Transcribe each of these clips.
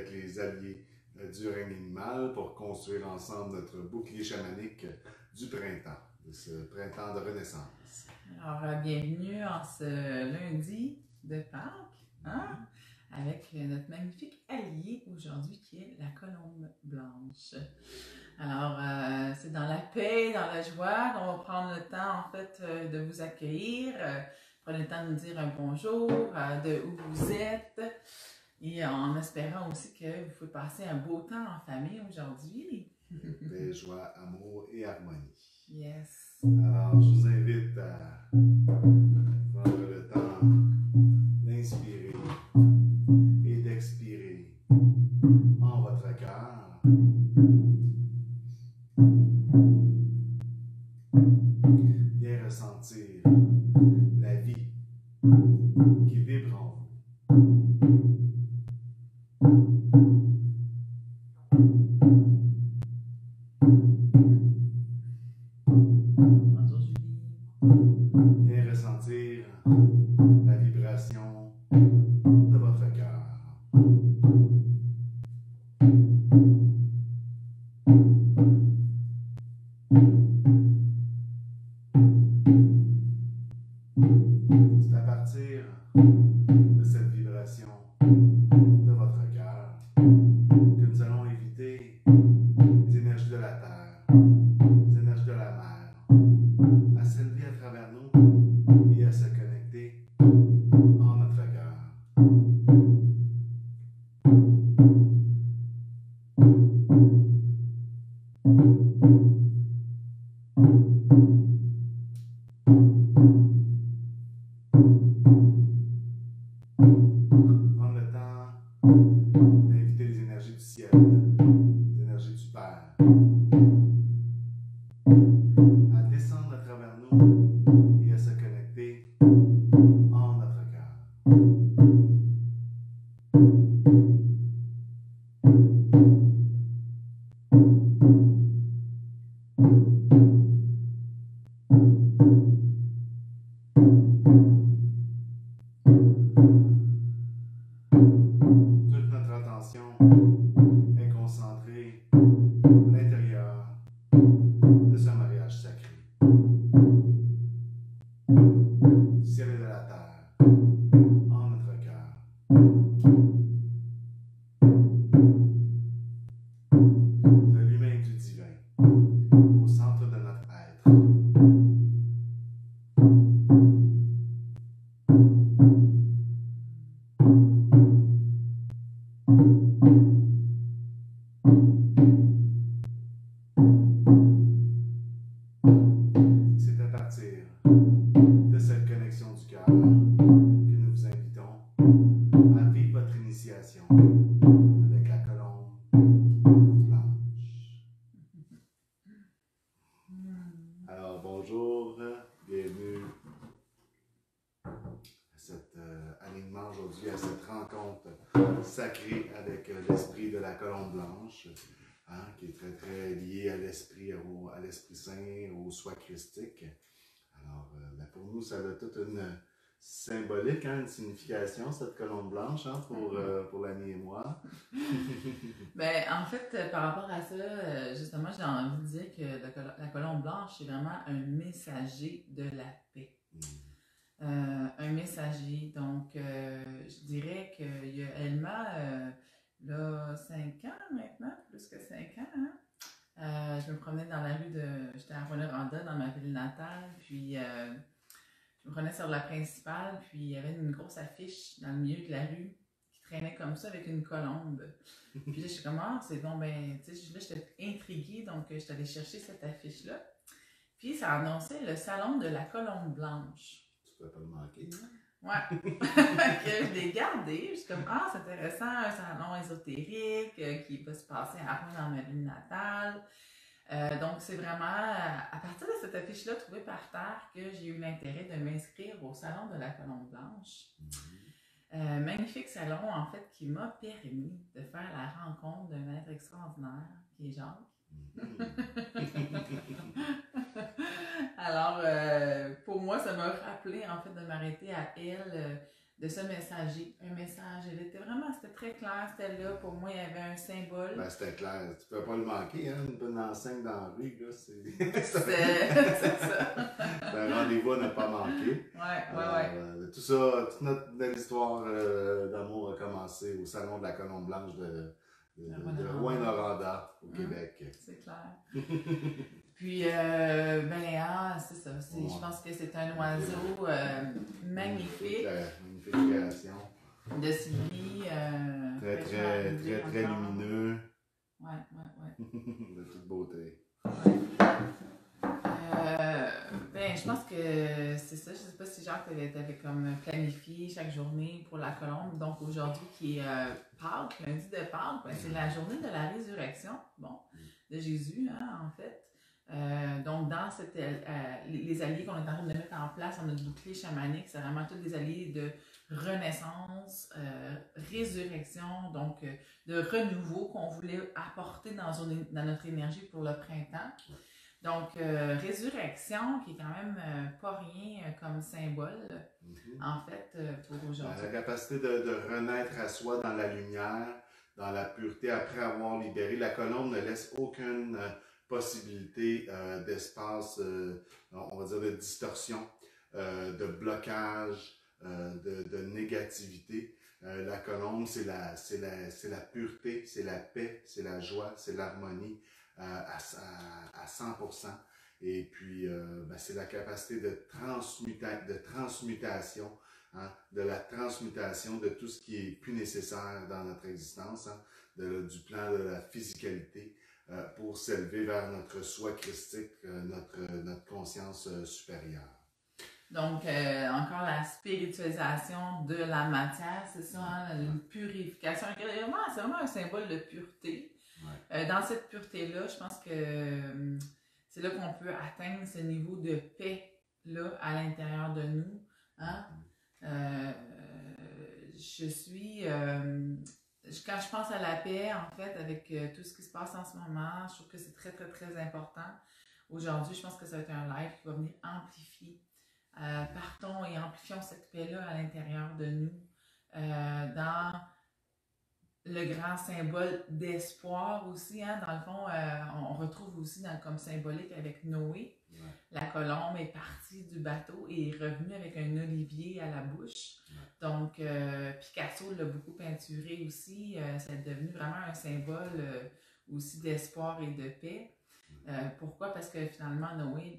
avec les alliés du règne animal pour construire ensemble notre bouclier chamanique du printemps, de ce printemps de renaissance. Alors, bienvenue en ce lundi de Pâques, hein? Avec notre magnifique allié aujourd'hui qui est la colombe blanche. Alors, c'est dans la paix, dans la joie qu'on va prendre le temps en fait de vous accueillir. Prenez le temps de nous dire un bonjour, de où vous êtes. Et en espérant aussi que vous pouvez passer un beau temps en famille aujourd'hui. Paix, joie, amour et harmonie. Yes. Alors, je vous invite à prendre le temps d'inspirer et d'expirer en votre cœur. Bien ressentir la vie qui vibre en vous. Bonjour Julie. Bien ressentir la vibration de votre cœur. C'est à partir de cette vibration de votre cœur que nous allons éviter les énergies de la terre, les énergies de la mer, à s'élever à travers nous et à se connecter en notre cœur. Prendre le temps d'inviter les énergies du ciel, les énergies du Père, à descendre à travers nous et à se connecter en notre cœur. Toute notre attention est concentrée à l'intérieur de ce mariage sacré. Du ciel et de la terre, en notre cœur. De l'humain et du divin, au centre de notre être. C'est à partir de cette connexion du cœur que nous vous invitons à vivre votre initiation avec la colombe blanche. Alors bonjour, bienvenue à cet alignement aujourd'hui, à cette rencontre sacrée avec l'esprit de la colombe blanche. Hein, qui est très très lié à l'esprit saint, au soi christique. Alors, pour nous, ça a toute une symbolique, hein, une signification, cette colombe blanche, hein, pour l'année et moi. Ben, en fait, par rapport à ça, justement, j'ai envie de dire que la colombe blanche, c'est vraiment un messager de la paix. Un messager. Donc, je dirais qu'elle m'a, là, 5 ans maintenant, plus que 5 ans, hein? Je me promenais dans la rue j'étais à Rouyn-Noranda, dans ma ville natale, puis je me promenais sur la principale, puis il y avait une grosse affiche dans le milieu de la rue qui traînait comme ça avec une colombe. Puis là, je suis comme, ah, c'est bon, ben, tu sais, là, j'étais intriguée, donc je suis allée chercher cette affiche-là. Puis ça annonçait le salon de la colombe blanche. Tu peux pas le manquer, hein? Ouais. Que je l'ai gardé. Je suis comme, ah, c'est intéressant, un salon ésotérique qui va se passer à Rouyn dans ma ville natale. Donc, c'est vraiment à partir de cette affiche-là trouvée par terre que j'ai eu l'intérêt de m'inscrire au salon de la colombe blanche. Magnifique salon, en fait, qui m'a permis de faire la rencontre d'un être extraordinaire qui est Jacques. Alors, pour moi, ça m'a rappelé en fait de m'arrêter à elle ce messager, un message. C'était très clair, c'était là. Pour moi, il y avait un symbole. Ben, c'était clair. Tu ne peux pas le manquer, hein? Une bonne enseigne dans la rue, là, c'est... C'est ça. C'est un rendez-vous à ne pas manquer. Ouais. Tout ça, toute notre belle histoire d'amour a commencé au Salon de la Colombe Blanche de Rouyn-Noranda, au Québec. C'est clair. Puis, c'est ça. Je pense que c'est un oiseau magnifique. Magnifique création. De Sylvie. Très lumineux. Ouais. De toute beauté. Je pense que c'est ça. Je sais pas si Jacques t'avais comme planifié chaque journée pour la colombe. Donc aujourd'hui qui est Pâques, lundi de Pâques, c'est la journée de la résurrection, de Jésus, hein, en fait. Donc dans les alliés qu'on est en train de mettre en place dans notre bouclier chamanique, c'est vraiment tous des alliés de renaissance, résurrection, donc de renouveau qu'on voulait apporter dans notre énergie pour le printemps. Donc, résurrection, qui est quand même pas rien comme symbole, en fait, pour aujourd'hui. La capacité de renaître à soi dans la lumière, dans la pureté, après avoir libéré. La colombe ne laisse aucune possibilité d'espace, on va dire de distorsion, de blocage, de négativité. La colombe, c'est la pureté, c'est la paix, c'est la joie, c'est l'harmonie. À 100%. Et puis, c'est la capacité de transmutation, hein, de la transmutation de tout ce qui est plus nécessaire dans notre existence, hein, du plan de la physicalité, pour s'élever vers notre soi christique, notre conscience supérieure. Donc, encore la spiritualisation de la matière, c'est ça, hein, une purification. C'est vraiment un symbole de pureté. Ouais. Dans cette pureté-là, je pense que c'est là qu'on peut atteindre ce niveau de paix-là à l'intérieur de nous. Hein? Quand je pense à la paix, en fait, avec tout ce qui se passe en ce moment, je trouve que c'est très, très, très important. Aujourd'hui, je pense que ça va être un live qui va venir amplifier. Partons et amplifions cette paix-là à l'intérieur de nous. Dans le grand symbole d'espoir aussi, hein, dans le fond, on retrouve aussi comme symbolique avec Noé. Ouais. La colombe est partie du bateau et est revenue avec un olivier à la bouche. Ouais. Donc, Picasso l'a beaucoup peinturé aussi. C'est devenu vraiment un symbole aussi d'espoir et de paix. Pourquoi? Parce que finalement, Noé,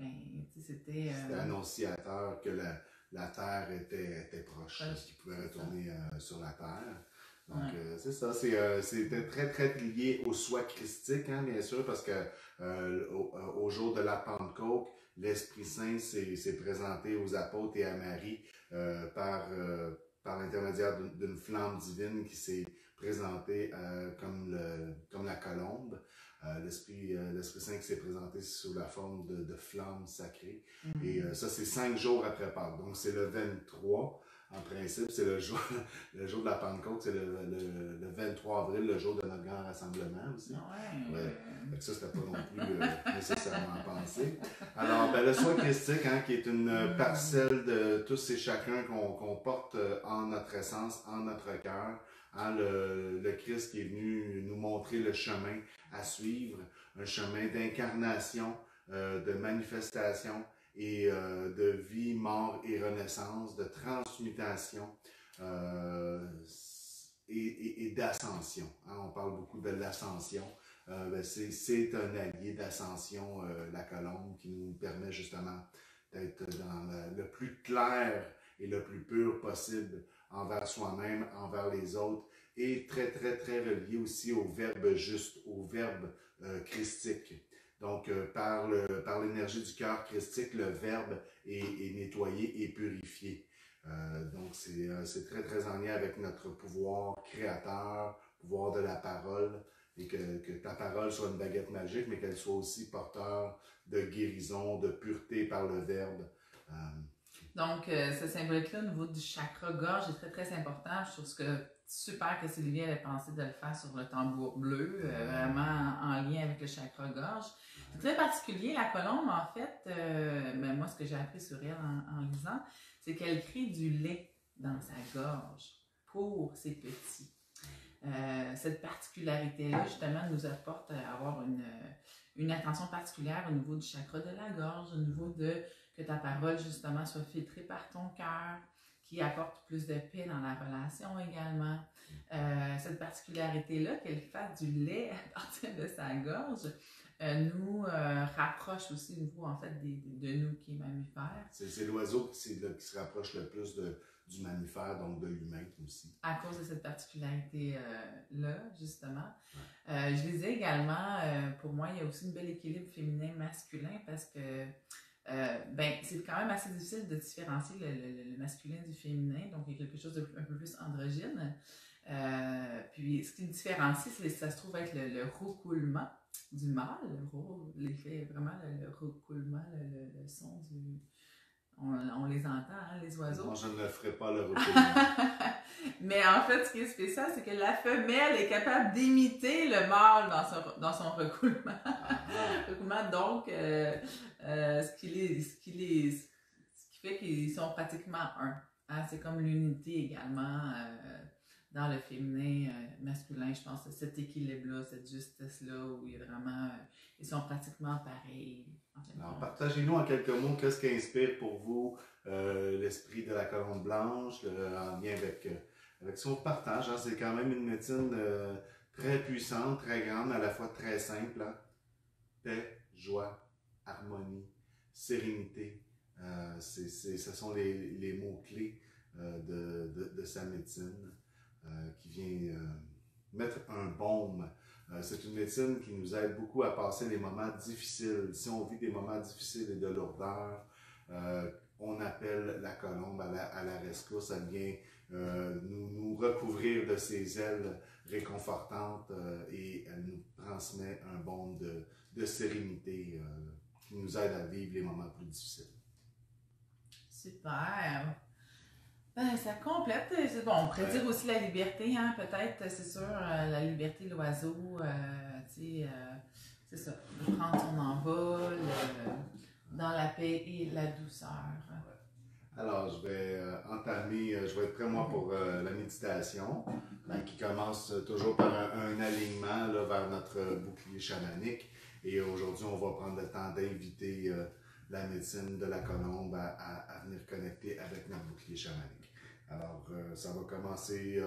c'était... C'était annonciateur que la terre était proche, qu'il pouvait retourner sur la terre. Donc, c'est ça, c'était très, très lié au soi christique, hein, bien sûr, parce que au jour de la Pentecôte, l'Esprit Saint s'est présenté aux apôtres et à Marie par l'intermédiaire d'une flamme divine qui s'est présentée comme la colombe. L'Esprit Saint qui s'est présenté sous la forme de flamme sacrée. Mm-hmm. Et ça, c'est 5 jours après Pâques. Donc, c'est le 23. En principe, c'est le jour de la Pentecôte, c'est le 23 avril, le jour de notre grand rassemblement aussi. Ouais. Donc ça, c'était pas non plus nécessairement pensé. Alors, le soi christique, hein, qui est une parcelle de tous et chacun qu'on porte en notre essence, en notre cœur. Hein, le Christ qui est venu nous montrer le chemin à suivre, un chemin d'incarnation, de manifestation, et de vie, mort et renaissance, de transmutation et d'ascension. Hein, on parle beaucoup de l'ascension. C'est un allié d'ascension, la colombe, qui nous permet justement d'être dans le plus clair et le plus pur possible envers soi-même, envers les autres, et très, très, très relié aussi au verbe juste, au verbe christique. Donc, par l'énergie du cœur christique, le verbe est nettoyé et purifié. Donc, c'est très, très en lien avec notre pouvoir créateur, pouvoir de la parole, et que ta parole soit une baguette magique, mais qu'elle soit aussi porteur de guérison, de pureté par le verbe. Donc, ce symbolique-là, au niveau du chakra-gorge, est très, très important. Je trouve que super que Sylvie avait pensé de le faire sur le tambour bleu, vraiment en lien avec le chakra-gorge. C'est très particulier, la colombe, en fait, moi, ce que j'ai appris sur elle en lisant, c'est qu'elle crée du lait. dans sa gorge pour ses petits. Cette particularité-là, justement, nous apporte à avoir une attention particulière au niveau du chakra de la gorge, au niveau de que ta parole, justement, soit filtrée par ton cœur, qui apporte plus de paix dans la relation également. Cette particularité-là, qu'elle fasse du lait à partir de sa gorge, nous rapproche aussi au niveau, en fait, de nous qui est mammifère. C'est l'oiseau qui se rapproche le plus du mammifère, donc de l'humain aussi. À cause de cette particularité-là, justement. Je disais également, pour moi, il y a aussi un bel équilibre féminin-masculin parce que c'est quand même assez difficile de différencier le masculin du féminin, donc il y a quelque chose d'un peu plus androgyne. Puis ce qui le différencie, ça se trouve être le roucoulement du mâle, l'effet vraiment le roucoulement, le son du... On les entend, hein, les oiseaux. Moi, je ne ferai pas le roucoulement. Mais en fait, ce qui est spécial, c'est que la femelle est capable d'imiter le mâle dans son roucoulement. Donc, ce qui fait qu'ils sont pratiquement un. Hein? C'est comme l'unité également dans le féminin, masculin. Je pense que cet équilibre-là, cette justesse-là, où il y a vraiment, ils sont pratiquement pareils. Alors, partagez-nous en quelques mots qu'est-ce qui inspire pour vous l'esprit de la colombe blanche, en lien avec son partage. Hein? C'est quand même une médecine très puissante, très grande, à la fois très simple. Hein? Paix, joie, harmonie, sérénité. Ce sont les mots-clés de sa médecine qui vient mettre un baume. C'est une médecine qui nous aide beaucoup à passer les moments difficiles. Si on vit des moments difficiles et de lourdeur, on appelle la colombe à la rescousse. Elle vient nous recouvrir de ses ailes réconfortantes et elle nous transmet un baume de sérénité qui nous aide à vivre les moments plus difficiles. Super! Ça complète. Bon, on pourrait dire aussi la liberté, hein, peut-être, c'est sûr, la liberté de l'oiseau, c'est ça, de prendre son envol dans la paix et la douceur. Alors, je vais être prêt moi pour la méditation, qui commence toujours par un alignement là, vers notre bouclier chamanique. Et aujourd'hui, on va prendre le temps d'inviter la médecine de la colombe à venir connecter avec notre bouclier chamanique. Alors, ça va commencer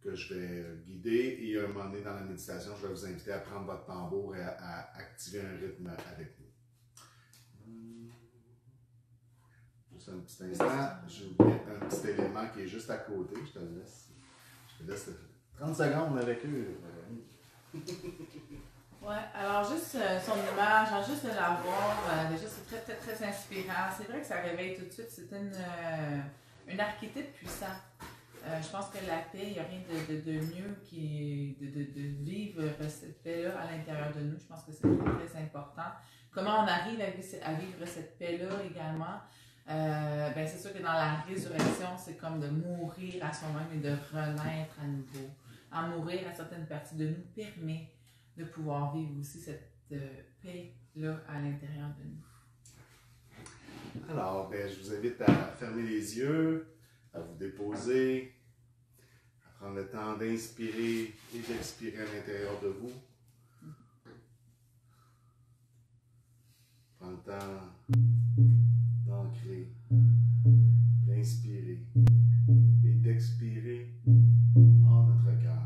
que je vais guider et à un moment donné dans la méditation, je vais vous inviter à prendre votre tambour et à activer un rythme avec nous. Juste un petit instant, j'ai oublié un petit élément qui est juste à côté, je te laisse 30 secondes avec eux. Ouais, alors juste son image, juste de la voir, déjà c'est très, très, très inspirant. C'est vrai que ça réveille tout de suite, c'est un archétype puissant. Je pense que la paix, il n'y a rien de mieux de vivre cette paix-là à l'intérieur de nous. Je pense que c'est très, très important. Comment on arrive à vivre cette paix-là également? C'est sûr que dans la résurrection, c'est comme de mourir à soi-même et de renaître à nouveau. En mourir à certaines parties de nous permet de pouvoir vivre aussi cette paix-là à l'intérieur de nous. Alors, je vous invite à fermer les yeux, à vous déposer, à prendre le temps d'inspirer et d'expirer à l'intérieur de vous. Prends le temps d'ancrer, d'inspirer et d'expirer en notre cœur.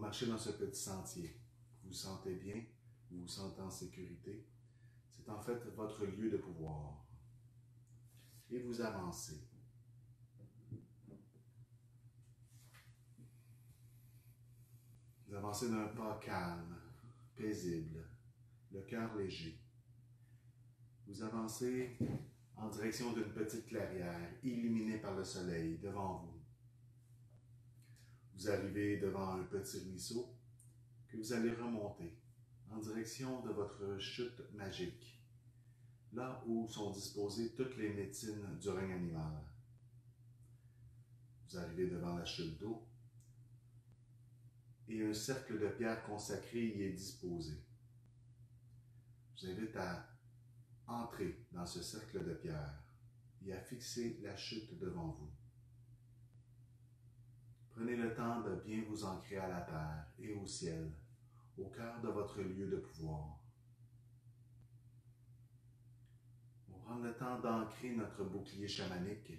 marchez dans ce petit sentier. Vous vous sentez bien, vous vous sentez en sécurité. C'est en fait votre lieu de pouvoir. Et vous avancez. Vous avancez d'un pas calme, paisible, le cœur léger. Vous avancez en direction d'une petite clairière illuminée par le soleil devant vous. Vous arrivez devant un petit ruisseau que vous allez remonter en direction de votre chute magique, là où sont disposées toutes les médecines du règne animal. Vous arrivez devant la chute d'eau et un cercle de pierre consacré y est disposé. Je vous invite à entrer dans ce cercle de pierre et à fixer la chute devant vous. Prenez le temps de bien vous ancrer à la terre et au ciel, au cœur de votre lieu de pouvoir. On va prendre le temps d'ancrer notre bouclier chamanique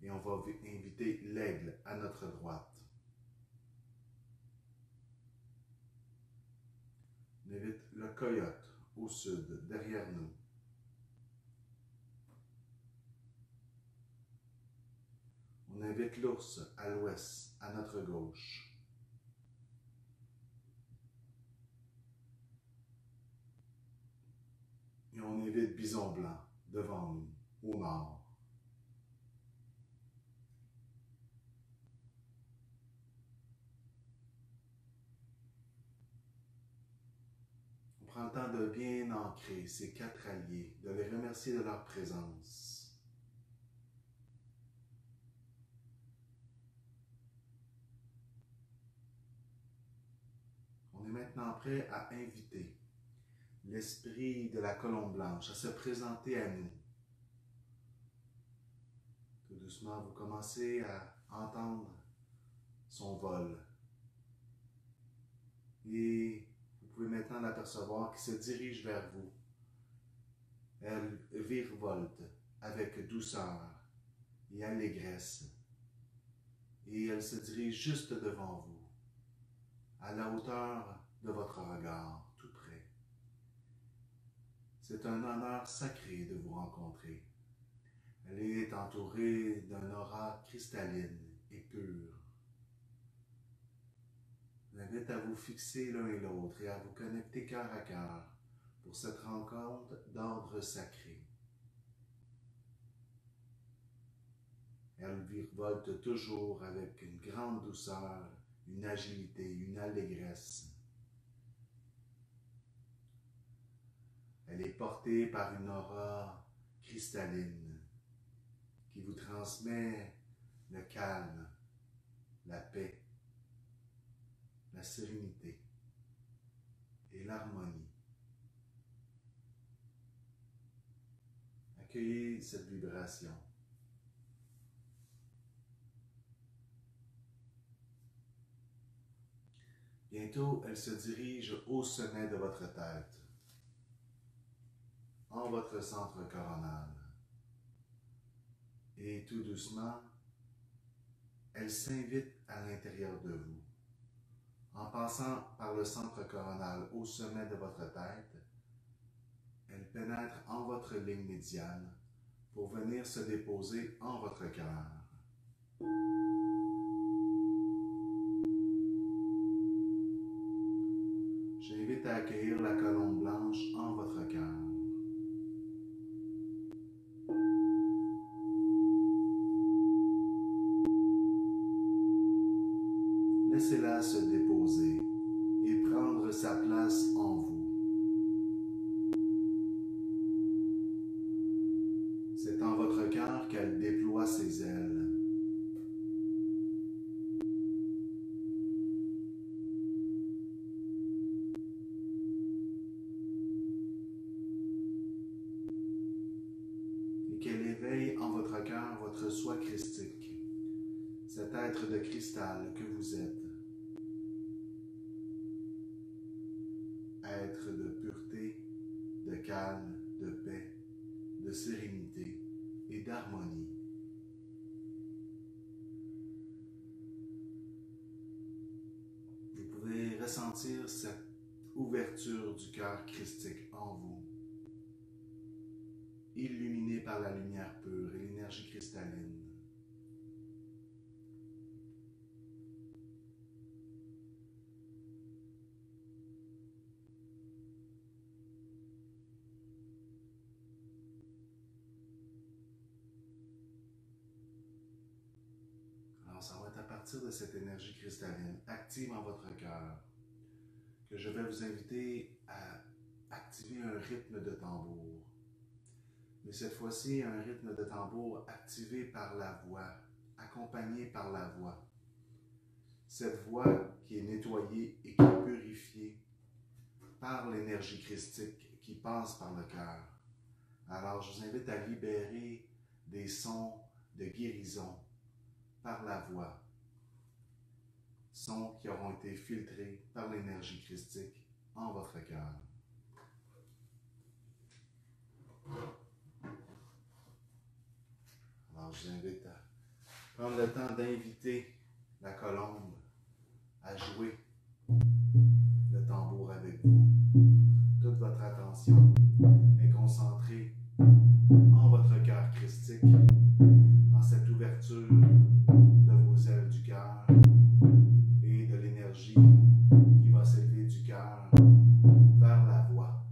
et on va inviter l'aigle à notre droite. On invite le coyote au sud, derrière nous. On invite l'ours à l'ouest, à notre gauche. Et on invite bison blanc devant nous, au nord. On prend le temps de bien ancrer ces quatre alliés, de les remercier de leur présence. On est maintenant prêt à inviter l'esprit de la colombe blanche à se présenter à nous. Tout doucement, vous commencez à entendre son vol. Et vous pouvez maintenant l'apercevoir qui se dirige vers vous. Elle virevolte avec douceur et allégresse. Et elle se dirige juste devant vous, à la hauteur de votre regard, tout près. C'est un honneur sacré de vous rencontrer. Elle est entourée d'un aura cristalline et pur. Je vous invite à vous fixer l'un et l'autre et à vous connecter cœur à cœur pour cette rencontre d'ordre sacré. Elle virevolte toujours avec une grande douceur, une agilité, une allégresse. Elle est portée par une aura cristalline qui vous transmet le calme, la paix, la sérénité et l'harmonie. Accueillez cette vibration. Bientôt, elle se dirige au sommet de votre tête, en votre centre coronal. Et tout doucement, elle s'invite à l'intérieur de vous. En passant par le centre coronal au sommet de votre tête, elle pénètre en votre ligne médiane pour venir se déposer en votre cœur. J'invite à accueillir la colombe blanche en votre cœur. Laissez-la se déposer et prendre sa place en vous. C'est en votre cœur qu'elle déploie ses ailes. Et qu'elle éveille en votre cœur votre soi christique, cet être de cristal que vous êtes. Être de pureté, de calme, de paix, de sérénité et d'harmonie. Vous pouvez ressentir cette ouverture du cœur christique en vous, illuminé par la lumière pure et l'énergie cristalline. Alors, ça va être à partir de cette énergie cristalline active en votre cœur que je vais vous inviter à activer un rythme de tambour. Mais cette fois-ci, un rythme de tambour activé par la voix, accompagné par la voix. Cette voix qui est nettoyée et qui est purifiée par l'énergie christique qui passe par le cœur. Alors, je vous invite à libérer des sons de guérison par la voix. Sons qui auront été filtrés par l'énergie christique en votre cœur. Alors, je vous invite à prendre le temps d'inviter la colombe à jouer le tambour avec vous. Toute votre attention est concentrée en votre cœur christique, en cette ouverture de vos ailes du cœur et de l'énergie qui va s'élever du cœur vers la voix.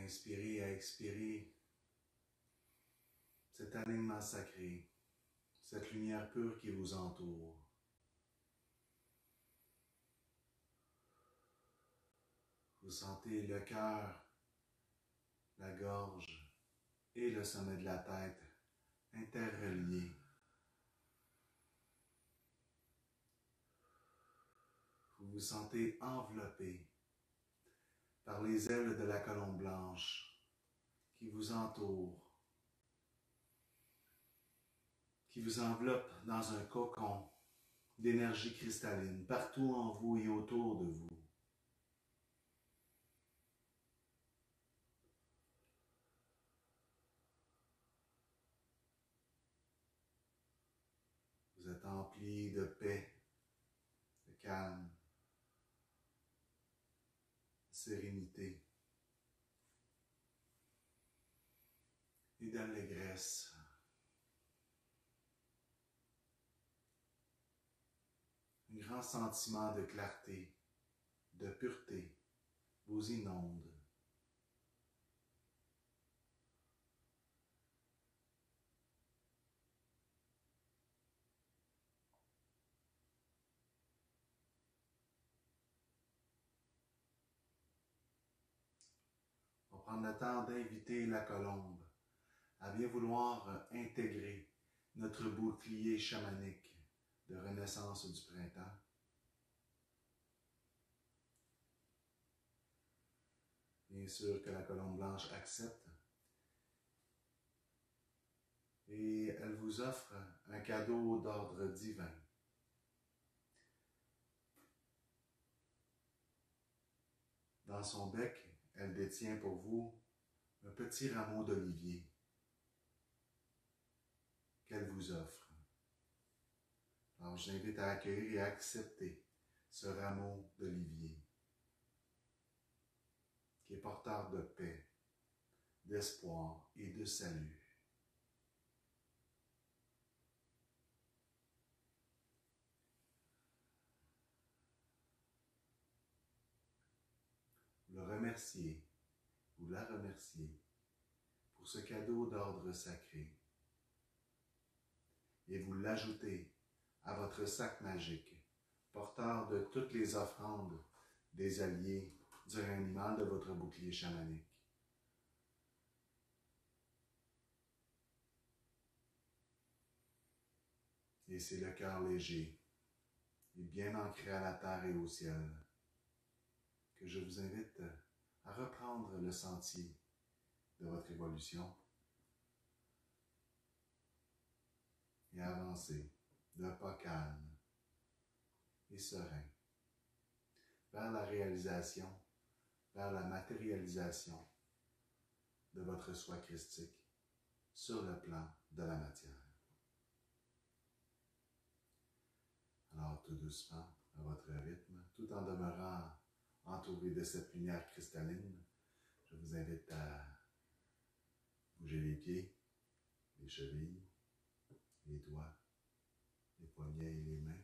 inspirez à expirer cet alignement sacré, cette lumière pure qui vous entoure. Vous sentez le cœur, la gorge et le sommet de la tête interreliés. Vous vous sentez enveloppé par les ailes de la colombe blanche qui vous entourent, qui vous enveloppe dans un cocon d'énergie cristalline partout en vous et autour de vous. Vous êtes empli de paix, de calme, de sérénité et d'allégresse. Un grand sentiment de clarté, de pureté vous inonde. On va prendre le temps d'inviter la colombe à bien vouloir intégrer notre bouclier chamanique de renaissance du printemps. Bien sûr que la colombe blanche accepte et elle vous offre un cadeau d'ordre divin. Dans son bec, elle détient pour vous un petit rameau d'olivier qu'elle vous offre. Alors, je l'invite à accueillir et à accepter ce rameau d'olivier qui est porteur de paix, d'espoir et de salut. Vous le remerciez, vous la remerciez pour ce cadeau d'ordre sacré et vous l'ajoutez à votre sac magique, porteur de toutes les offrandes des alliés du réanimal de votre bouclier chamanique. Et c'est le cœur léger et bien ancré à la terre et au ciel que je vous invite à reprendre le sentier de votre évolution et à avancer d'un pas calme et serein vers la réalisation, vers la matérialisation de votre soi christique sur le plan de la matière. Alors tout doucement, à votre rythme, tout en demeurant entouré de cette lumière cristalline, je vous invite à bouger les pieds, les chevilles, les doigts, les poignets et les mains.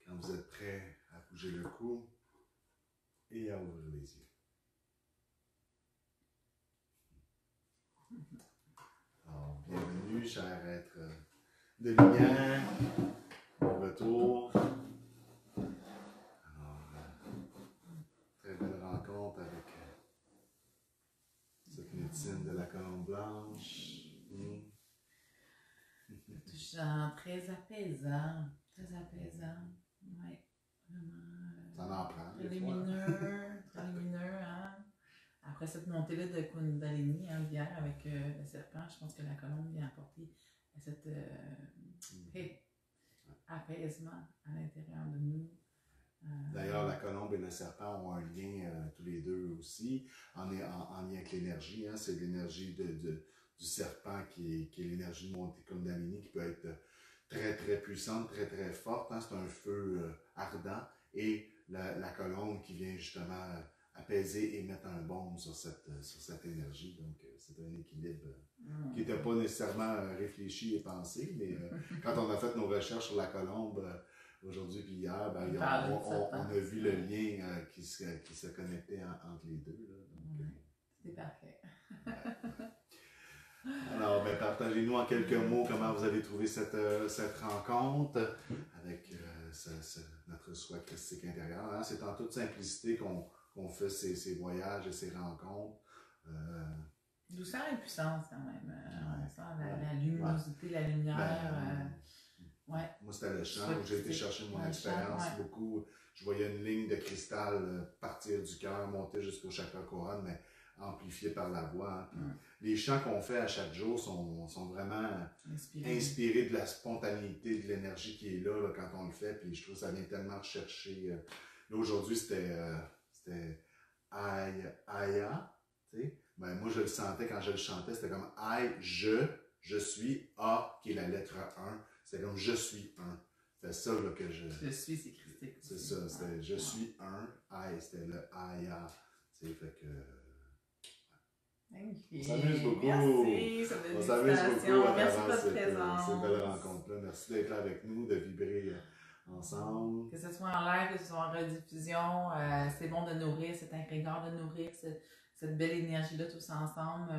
Quand vous êtes prêt à bouger le cou et à ouvrir les yeux. Alors, bienvenue, cher être de lumière, au retour. Alors, très belle rencontre avec cette médecine de la colombe blanche. Touchant, très apaisant. Très apaisant. Oui, vraiment. Ça en prend. Très lumineux, très lumineux, hein. Après cette montée-là de Kundalini, hein, hier avec le serpent, je pense que la colombe vient apporter cette paix, apaisement à l'intérieur de nous. D'ailleurs, la colombe et le serpent ont un lien tous les deux aussi, en lien avec l'énergie. Hein. C'est l'énergie du serpent qui est l'énergie de montée Kundalini qui peut être très très puissante, très très forte. Hein. C'est un feu ardent. Et la colombe qui vient justement apaiser et mettre un baume sur cette énergie. Donc, c'est un équilibre qui n'était pas nécessairement réfléchi et pensé, mais quand on a fait nos recherches sur la colombe, aujourd'hui puis hier, ben, on a vu le lien qui se connectait entre les deux. Là, donc, c'est parfait. Alors, ben, partagez-nous en quelques mots comment vous avez trouvé cette rencontre avec notre soi christique intérieur. Hein? C'est en toute simplicité qu'on fait ces voyages et ces rencontres. Douceur et puissance quand même. On sent la luminosité, la lumière. Ouais. Moi, c'était le chant où j'ai été chercher mon expérience beaucoup. Je voyais une ligne de cristal partir du cœur, monter jusqu'au chakra couronne, mais amplifié par la voix. Hein. Les chants qu'on fait à chaque jour sont vraiment inspirés de la spontanéité, de l'énergie qui est là quand on le fait. Puis je trouve que ça vient tellement chercher. Là, aujourd'hui, c'était Aya. Ben, moi, je le sentais quand je le chantais. C'était comme I, je suis, A, qui est la lettre 1. C'était comme je suis un. C'était ça là, que je. Je suis, c'est christique. C'est ça, c'était je suis un. I, c'était le Aya. Fait que. Magnifique. On s'amuse beaucoup. Merci, on s'amuse beaucoup à merci travers cette présence. cette belle rencontre-là. Merci d'être là avec nous, de vibrer ensemble. Que ce soit en live, que ce soit en rediffusion, c'est bon de nourrir cet agrégore, de nourrir cette belle énergie-là tous ensemble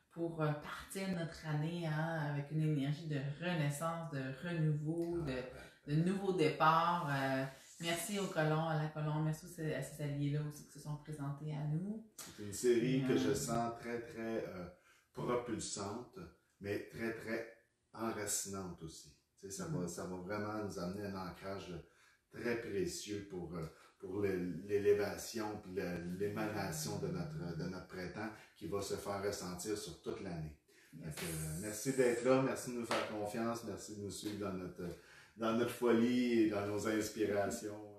pour partir de notre année avec une énergie de renaissance, de renouveau, de nouveau départ. Merci aux colons, à la colombe, merci à ces alliés-là aussi qui se sont présentés à nous. C'est une série que je sens très, très propulsante, mais très, très enracinante aussi. Ça va vraiment nous amener un ancrage très précieux pour l'élévation et l'émanation de notre printemps qui va se faire ressentir sur toute l'année. Yes. Merci d'être là, merci de nous faire confiance, merci de nous suivre dans notre folie et dans nos inspirations.